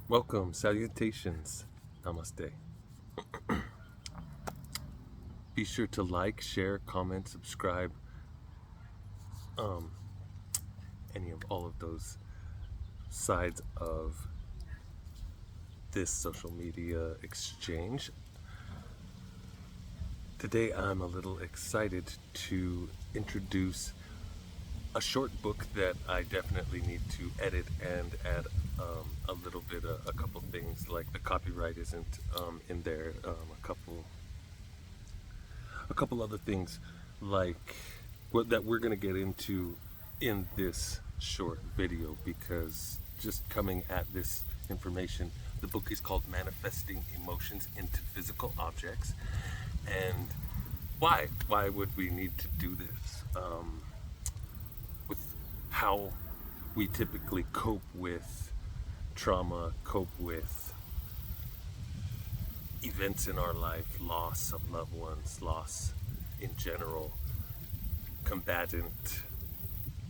Welcome, salutations, Namaste. Be sure to like, share, comment, subscribe, any of all of those sides of this social media exchange. Today I'm a little excited to introduce a short book that I definitely need to edit and add a little bit, a couple things, like the copyright isn't in there, a couple other things like that we're going to get into in this short video, because just coming at this information, the book is called Manifesting Emotions into Physical Objects. And why would we need to do this with how we typically cope with trauma, cope with events in our life, loss of loved ones, loss in general, combatant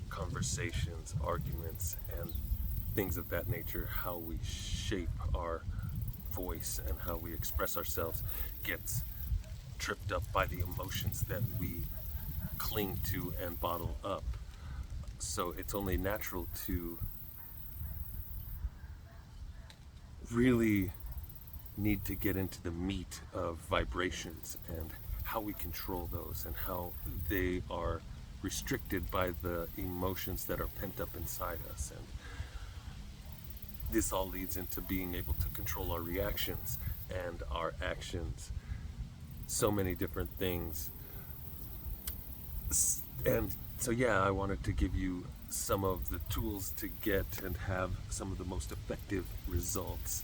conversations, arguments, and things of that nature. How we shape our voice and how we express ourselves gets tripped up by the emotions that we cling to and bottle up. So it's only natural to really need to get into the meat of vibrations and how we control those and how they are restricted by the emotions that are pent up inside us. And this all leads into being able to control our reactions and our actions. So many different things. And so yeah, I wanted to give you some of the tools to get and have some of the most effective results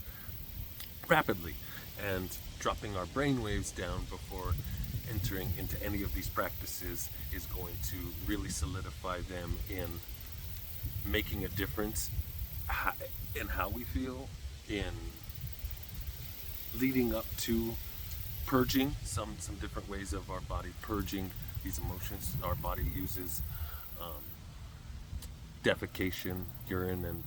rapidly, and dropping our brain waves down before entering into any of these practices is going to really solidify them in making a difference in how we feel, in leading up to purging some different ways of our body purging these emotions. Our body uses defecation, urine, and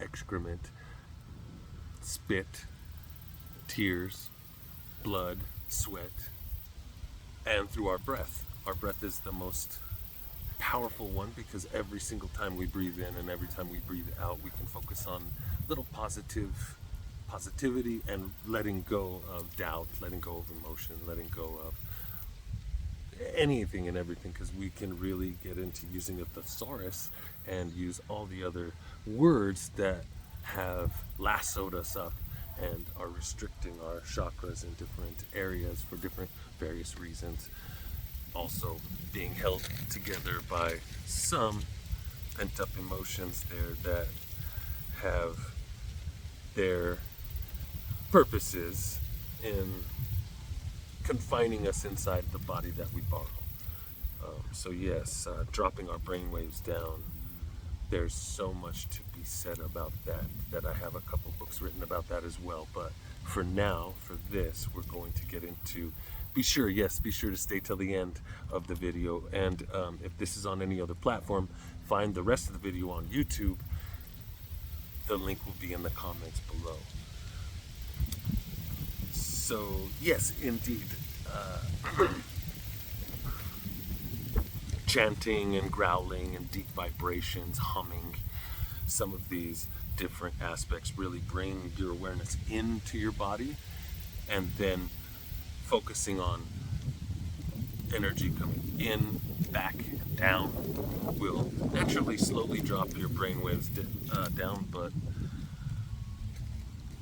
excrement, spit, tears, blood, sweat, and through our breath. Our breath is the most powerful one, because every single time we breathe in and every time we breathe out, we can focus on little positivity and letting go of doubt, letting go of emotion, letting go of anything and everything, because we can really get into using a thesaurus and use all the other words that have lassoed us up and are restricting our chakras in different areas for different various reasons. Also being held together by some pent up emotions there that have their purposes in confining us inside the body that we borrow. So yes, dropping our brain waves down. There's so much to be said about that I have a couple books written about that as well. But for now, for this, we're going to get into, be sure to stay till the end of the video. And if this is on any other platform, find the rest of the video on YouTube. The link will be in the comments below. So yes, indeed, chanting and growling and deep vibrations, humming, some of these different aspects really bring your awareness into your body, and then focusing on energy coming in, back, and down will naturally slowly drop your brain waves down, but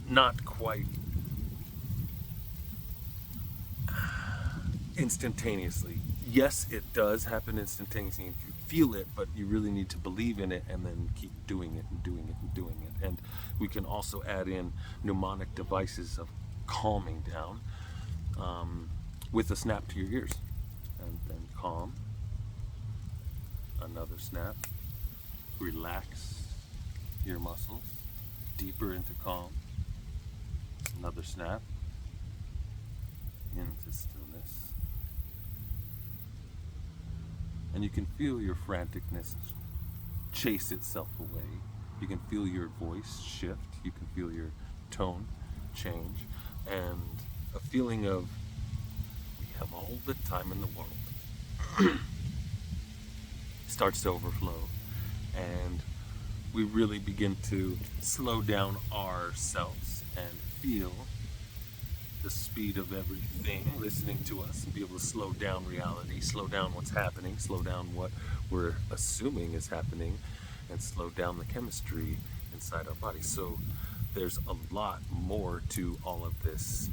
not quite instantaneously. Yes, it does happen instantaneously if you feel it, but you really need to believe in it and then keep doing it and doing it and doing it. And we can also add in mnemonic devices of calming down with a snap to your ears. And then calm, another snap, relax your muscles, deeper into calm, another snap, into stillness. And you can feel your franticness chase itself away You can feel your voice shift. You can feel your tone change. And a feeling of, we have all the time in the world, starts to overflow. And we really begin to slow down ourselves and feel the speed of everything listening to us, and be able to slow down reality, slow down what's happening, slow down what we're assuming is happening, and slow down the chemistry inside our body. So there's a lot more to all of this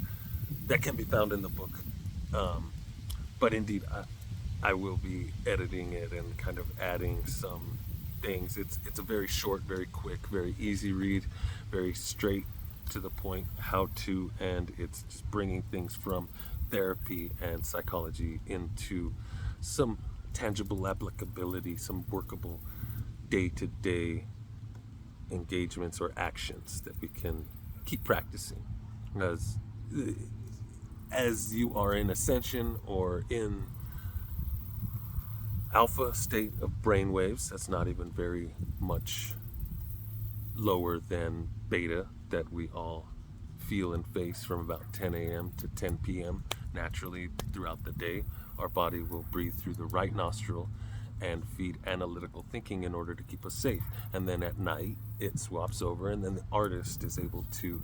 that can be found in the book. But indeed, I will be editing it and kind of adding some things. It's a very short, very quick, very easy read, very straight to the point, how to, and it's just bringing things from therapy and psychology into some tangible applicability, some workable day-to-day engagements or actions that we can keep practicing as you are in ascension or in alpha state of brainwaves. That's not even very much lower than beta that we all feel and face from about 10 a.m. to 10 p.m. Naturally, throughout the day, our body will breathe through the right nostril and feed analytical thinking in order to keep us safe. And then at night, it swaps over, and then the artist is able to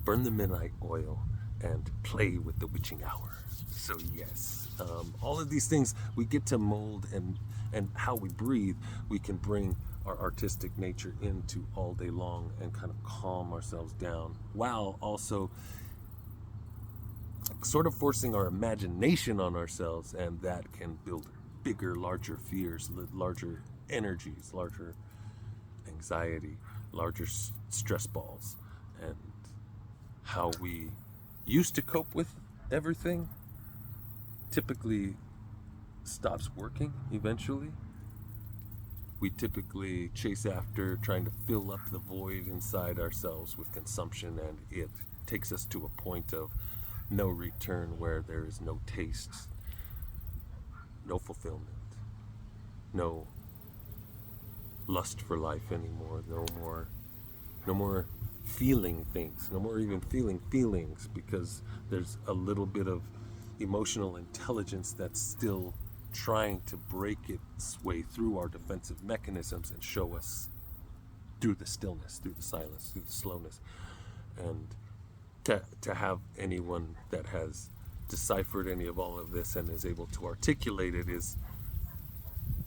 burn the midnight oil and play with the witching hour. So yes, all of these things we get to mold, and how we breathe, we can bring our artistic nature into all day long and kind of calm ourselves down, while also sort of forcing our imagination on ourselves, and that can build bigger, larger fears, larger energies, larger anxiety, larger stress balls. And how we used to cope with everything typically stops working eventually. We typically chase after trying to fill up the void inside ourselves with consumption, and it takes us to a point of no return, where there is no taste, no fulfillment, no lust for life anymore, no more feeling things, no more even feeling feelings, because there's a little bit of emotional intelligence that's still trying to break its way through our defensive mechanisms and show us through the stillness, through the silence, through the slowness. And to have anyone that has deciphered any of all of this and is able to articulate it is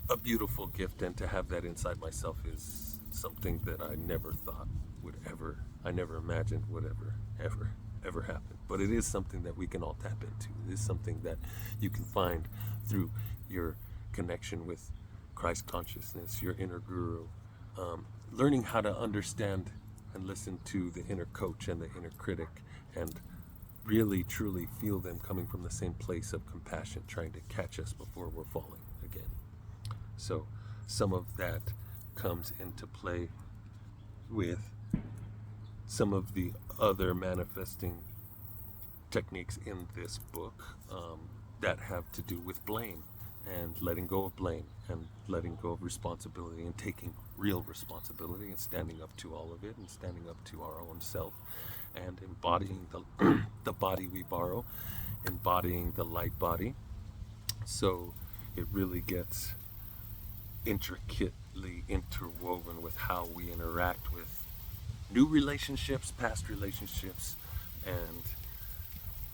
a beautiful gift, and to have that inside myself is something that I never thought would ever, I never imagined would ever happen. But it is something that we can all tap into. It is something that you can find through your connection with Christ consciousness, your inner guru, learning how to understand and listen to the inner coach and the inner critic, and really truly feel them coming from the same place of compassion, trying to catch us before we're falling again. So some of that comes into play with some of the other manifesting techniques in this book, that have to do with blame, and letting go of blame, and letting go of responsibility, and taking real responsibility, and standing up to all of it, and standing up to our own self, and embodying the body we borrow, embodying the light body. So it really gets intricately interwoven with how we interact with new relationships, past relationships, and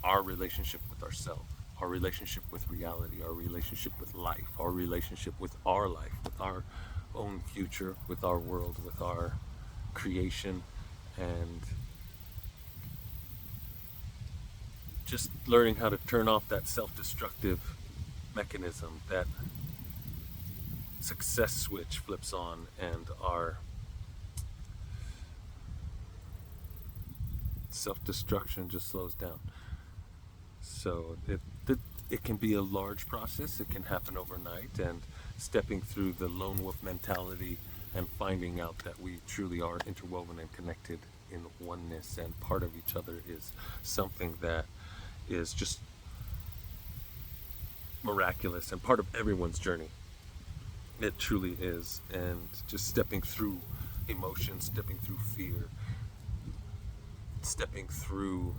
our relationship with ourselves, our relationship with reality, our relationship with life, our relationship with our life, with our own future, with our world, with our creation, and just learning how to turn off that self-destructive mechanism, that success switch flips on, and our self-destruction just slows down. So it can be a large process. It can happen overnight, and stepping through the lone wolf mentality and finding out that we truly are interwoven and connected in oneness and part of each other is something that is just miraculous and part of everyone's journey. It truly is. And just stepping through emotion, stepping through fear, stepping through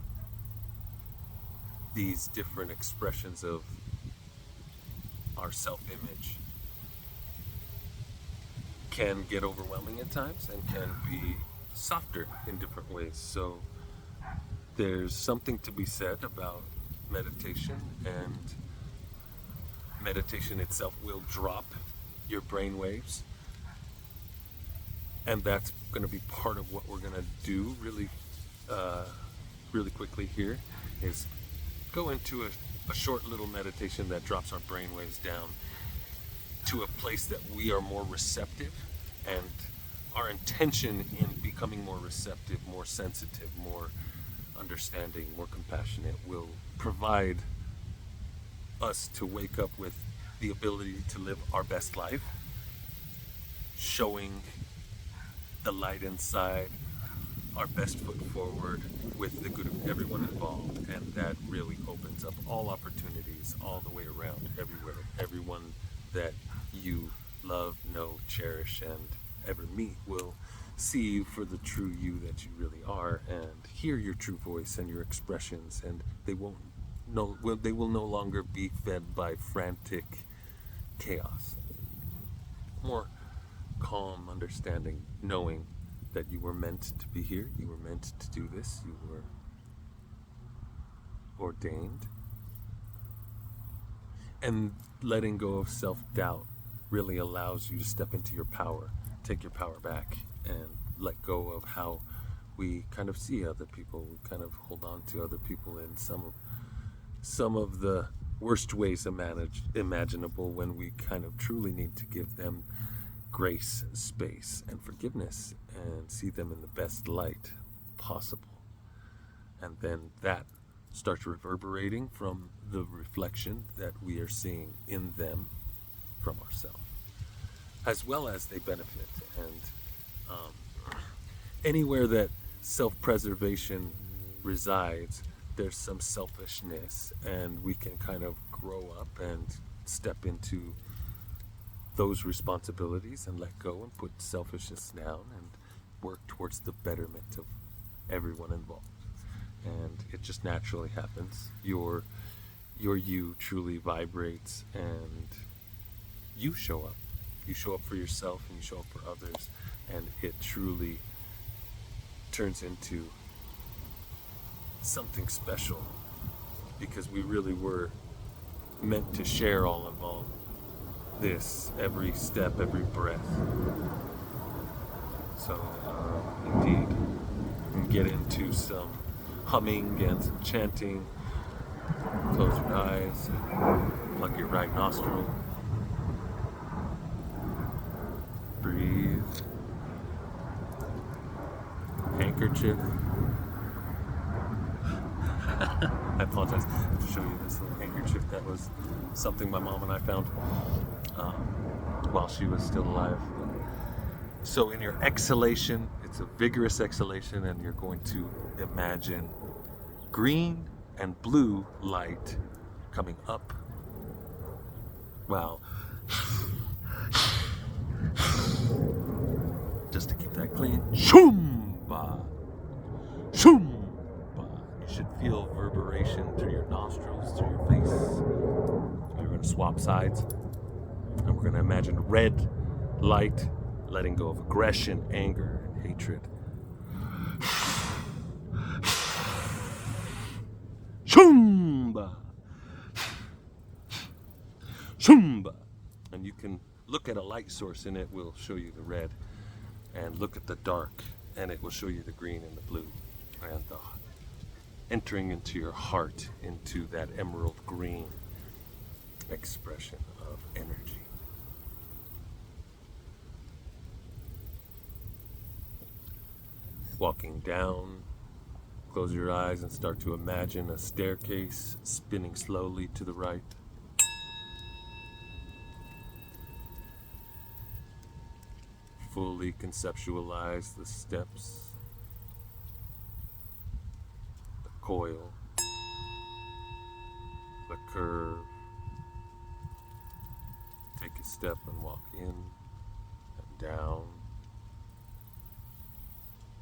these different expressions of our self-image can get overwhelming at times and can be softer in different ways. So there's something to be said about meditation, and meditation itself will drop your brain waves, and that's going to be part of what we're going to do really quickly here, is go into a short little meditation that drops our brain waves down to a place that we are more receptive, and our intention in becoming more receptive, more sensitive, more understanding, more compassionate will provide us to wake up with the ability to live our best life, showing the light inside, our best foot forward with the good of everyone involved, and that really opens up all opportunities all the way around, everywhere. Everyone that you love, know, cherish, and ever meet will see you for the true you that you really are, and hear your true voice and your expressions, and they will no longer be fed by frantic chaos. More calm understanding, knowing that you were meant to be here, you were meant to do this, you were ordained. And letting go of self-doubt really allows you to step into your power, take your power back, and let go of how we kind of see other people. We kind of hold on to other people in some of the worst ways imaginable, when we kind of truly need to give them grace, space, and forgiveness, and see them in the best light possible. And then that starts reverberating from the reflection that we are seeing in them from ourselves, as well as they benefit. And anywhere that self-preservation resides, there's some selfishness, and we can kind of grow up and step into those responsibilities and let go and put selfishness down and work towards the betterment of everyone involved. And it just naturally happens. Your you truly vibrates, and you show up. You show up for yourself, and you show up for others, and it truly turns into something special, because we really were meant to share all of this, every step, every breath. So indeed, we can get into some humming and some chanting. Close your eyes, plug your right nostril, breathe. Handkerchief. I apologize. I have to show you this little handkerchief. That was something my mom and I found while she was still alive. So in your exhalation, it's a vigorous exhalation, and you're going to imagine green and blue light coming up. Wow. Just to keep that clean. Shumba. Shumba. You should feel reverberation through your nostrils, through your face. We're going to swap sides. And we're going to imagine red light, letting go of aggression, anger, and hatred. Shumba. Shumba. And you can look at a light source, and it will show you the red. And look at the dark, and it will show you the green and the blue. And entering into your heart, into that emerald green expression of energy. Walking down, close your eyes and start to imagine a staircase spinning slowly to the right. Fully conceptualize the steps, the coil, the curve. Take a step and walk in and down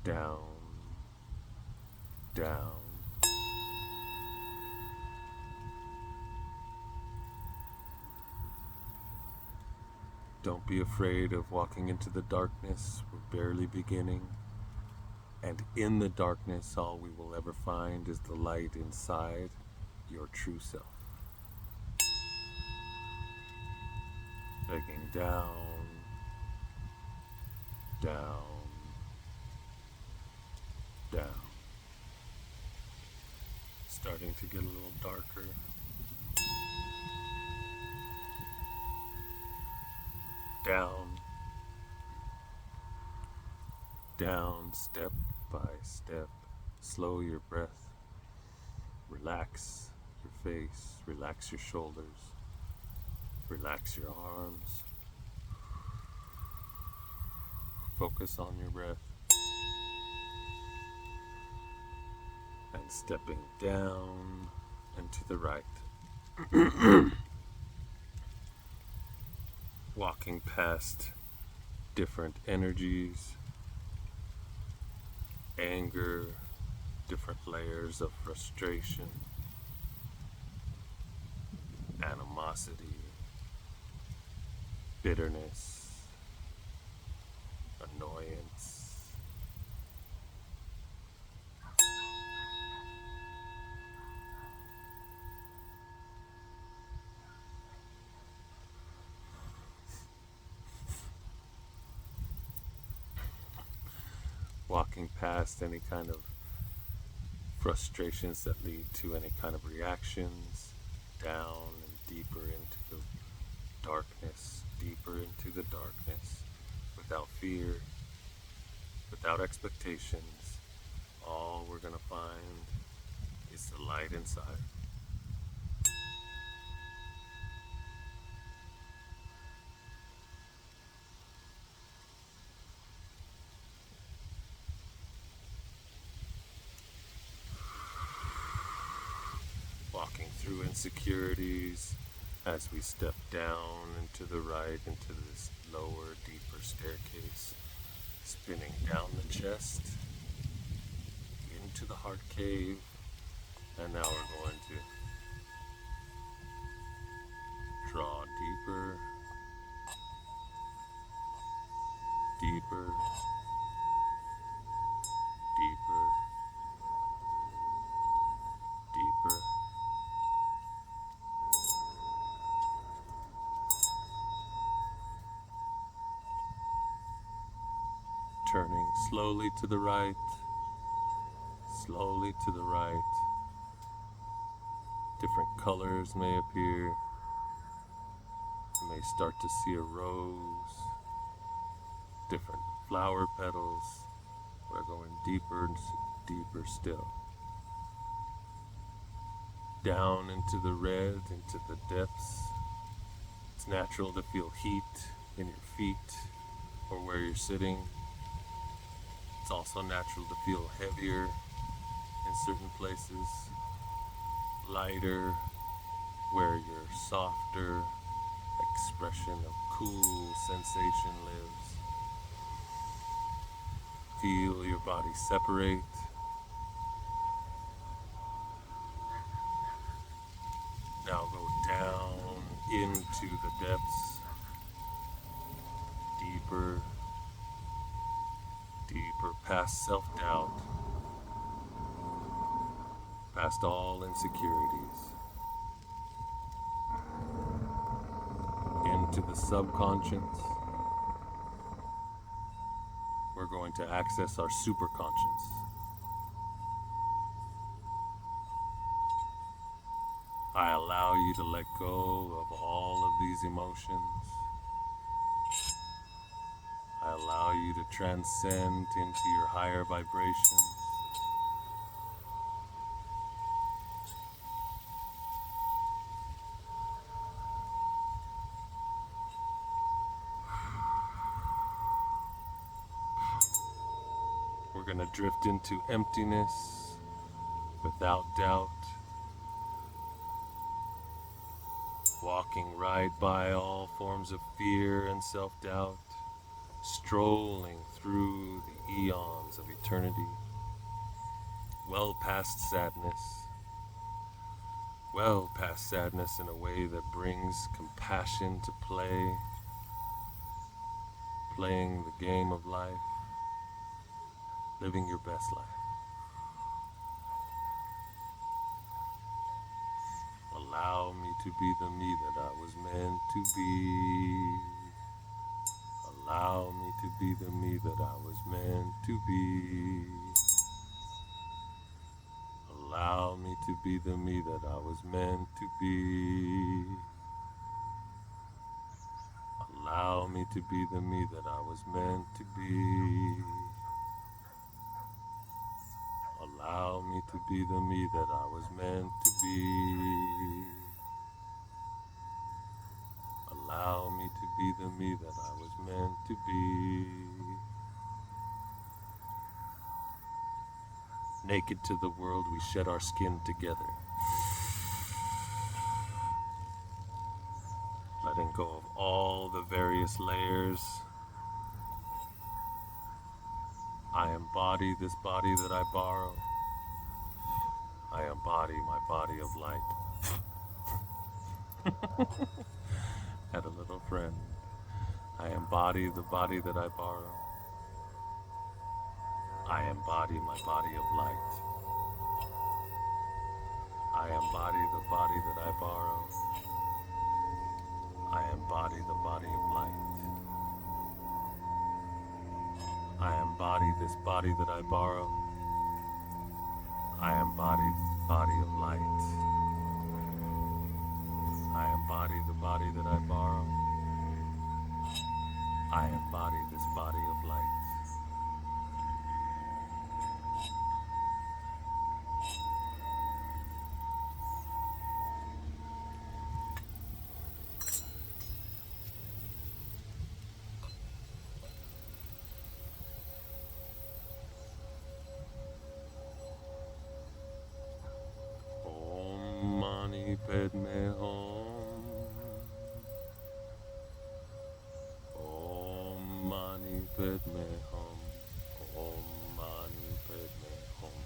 down, down. Don't be afraid of walking into the darkness. We're barely beginning. And in the darkness, all we will ever find is the light inside your true self. Taking down, down, down. Starting to get a little darker. Down, down, step by step. Slow your breath. Relax your face. Relax your shoulders. Relax your arms. Focus on your breath. And stepping down and to the right. Walking past different energies, anger, different layers of frustration, animosity, bitterness, annoyance. Walking past any kind of frustrations that lead to any kind of reactions, down and deeper into the darkness, deeper into the darkness, without fear, without expectations. All we're going to find is the light inside. Walking through insecurities as we step down and to the right into this lower, deeper staircase, spinning down the chest into the heart cave. And now we're going to draw deeper, deeper, deeper, deeper. Turning slowly to the right, slowly to the right. Different colors may appear. You may start to see a rose, different flower petals. We're going deeper and deeper still. Down into the red, into the depths. It's natural to feel heat in your feet or where you're sitting. It's also natural to feel heavier in certain places, lighter where your softer expression of cool sensation lives. Feel your body separate. Now go down into the depths, deeper, deeper, past self-doubt, past all insecurities, into the subconscious. We're going to access our superconscious. I allow you to let go of all of these emotions. I allow you to transcend into your higher vibrations. We're going to drift into emptiness without doubt, walking right by all forms of fear and self-doubt. strolling through the eons of eternity, well past sadness, well past sadness in a way that brings compassion to play, playing the game of life, living your best life. Allow me to be the me that I was meant to be. Allow me to be the me that I was meant to be. Allow me to be the me that I was meant to be. Allow me to be the me that I was meant to be. Allow me to be the me that I was meant to be. Allow me to be the me that I was meant to be. Naked to the world, we shed our skin together, letting go of all the various layers. I embody this body that I borrow. I embody my body of light. Had a little friend. I embody the body that I borrow. I embody my body of light. I embody the body that I borrow. I embody the body of light. I embody this body that I borrow. I embody the body of light. I embody the body that I borrow. I embody this body of light. Om Mani Padme Hum. Om Mani Padme Hum. Om Mani Padme Hum.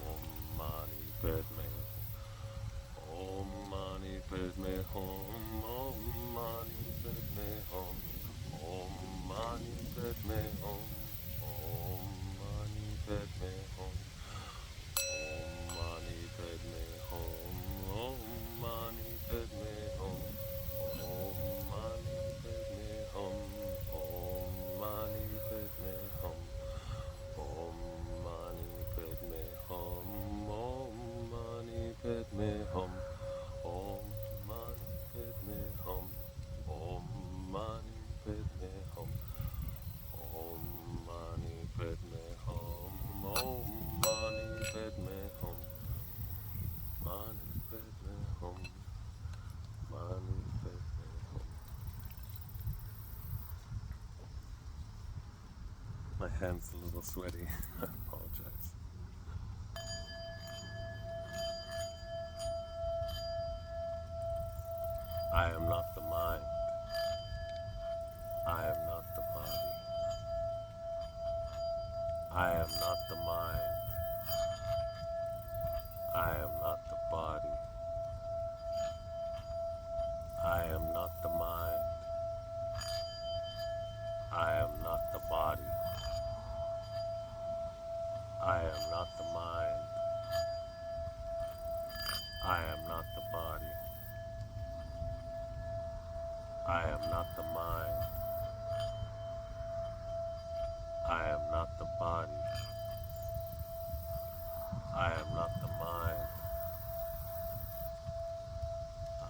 Om Mani Padme Hum. Om Mani Padme Hum. Om Mani Padme Hum. Om Mani Padme Hum. Om Mani Padme Hum. Om Mani Padme Hum. Om Mani Padme Hum. Om Mani Padme Hum. Om Mani Padme Hum. Om Mani Padme Hum. Om Mani Padme Hum. Om Mani Padme Hum. Om Mani Padme Hum. Om Mani Padme Hum. Om Mani Padme Hum. Mani Padme Hum. Mani Padme Hum. My hand's a little sweaty. I apologize. I am not the mind. I am not the body. I am not the mind. I am not the body. I am not the mind. I am not the body. I am not the mind. I am not the body. I am not the mind. I am not the body. I am not the mind.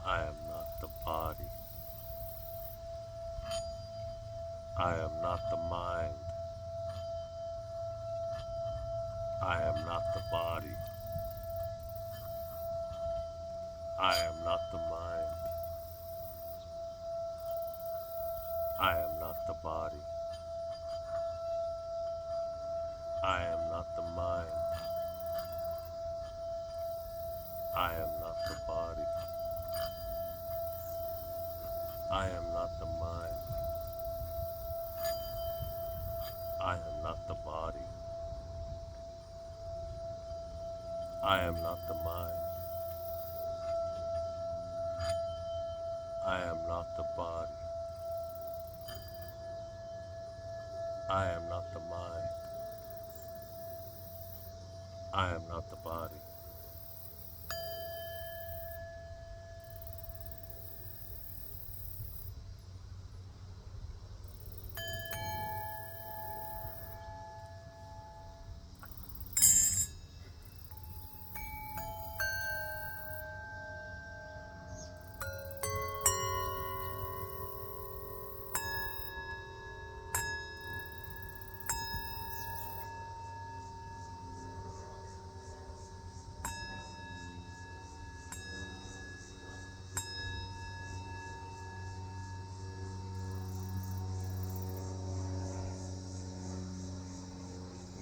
I am not the body. I am not the mind. I am not the body. I am not the mind. I am not the body. I am not the mind. I am not the body. I am not the mind. I am not the mind. I am not the body. I am not the mind. I am not the body.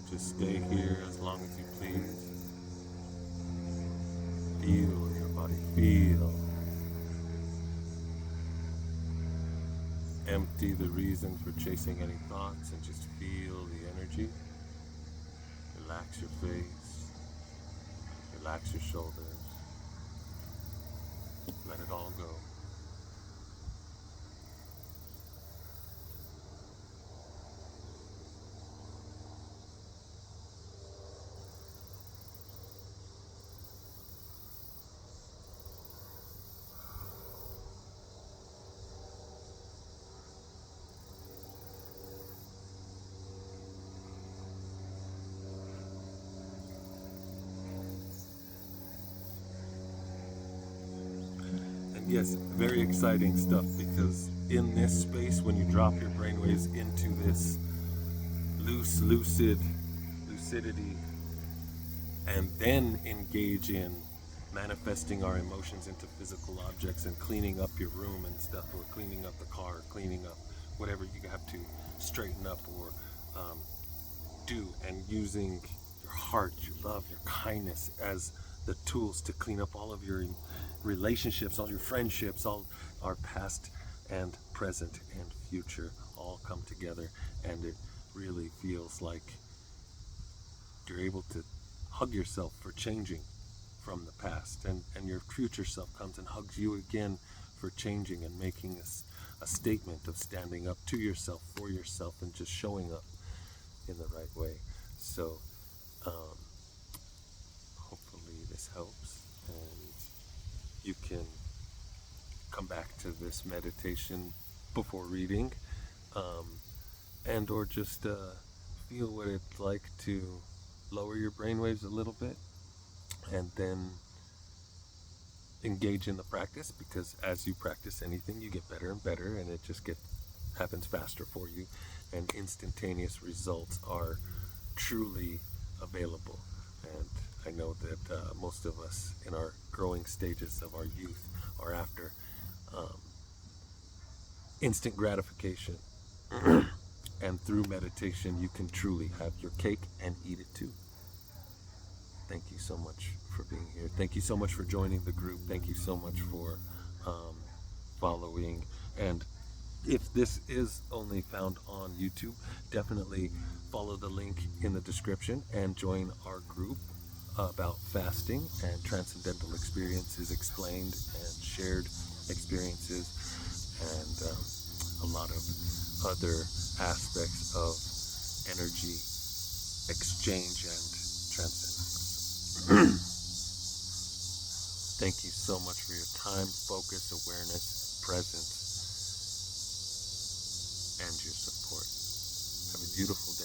Just stay here as long as you please. Feel your body, feel. Empty the reason for chasing any thoughts and just feel the energy. Relax your face, relax your shoulders. Let it all go. Yes, very exciting stuff, because in this space, when you drop your brainwaves into this lucidity, and then engage in manifesting our emotions into physical objects and cleaning up your room and stuff, or cleaning up the car, cleaning up whatever you have to straighten up or do, and using your heart, your love, your kindness as the tools to clean up all of your relationships, all your friendships, all our past and present and future all come together, and it really feels like you're able to hug yourself for changing from the past, and your future self comes and hugs you again for changing and making a statement of standing up to yourself, for yourself, and just showing up in the right way. So hopefully this helps, and you can come back to this meditation before reading, and or just feel what it's like to lower your brainwaves a little bit, and then engage in the practice, because as you practice anything, you get better and better, and it just happens faster for you, and instantaneous results are truly available. And I know that most of us in our growing stages of our youth are after instant gratification. And through meditation, you can truly have your cake and eat it too. Thank you so much for being here. Thank you so much for joining the group. Thank you so much for following. And if this is only found on YouTube, definitely follow the link in the description and join our group about fasting and transcendental experiences explained, and shared experiences, and a lot of other aspects of energy exchange and transcendence. Thank you so much for your time, focus, awareness, presence, and your support. Have a beautiful day.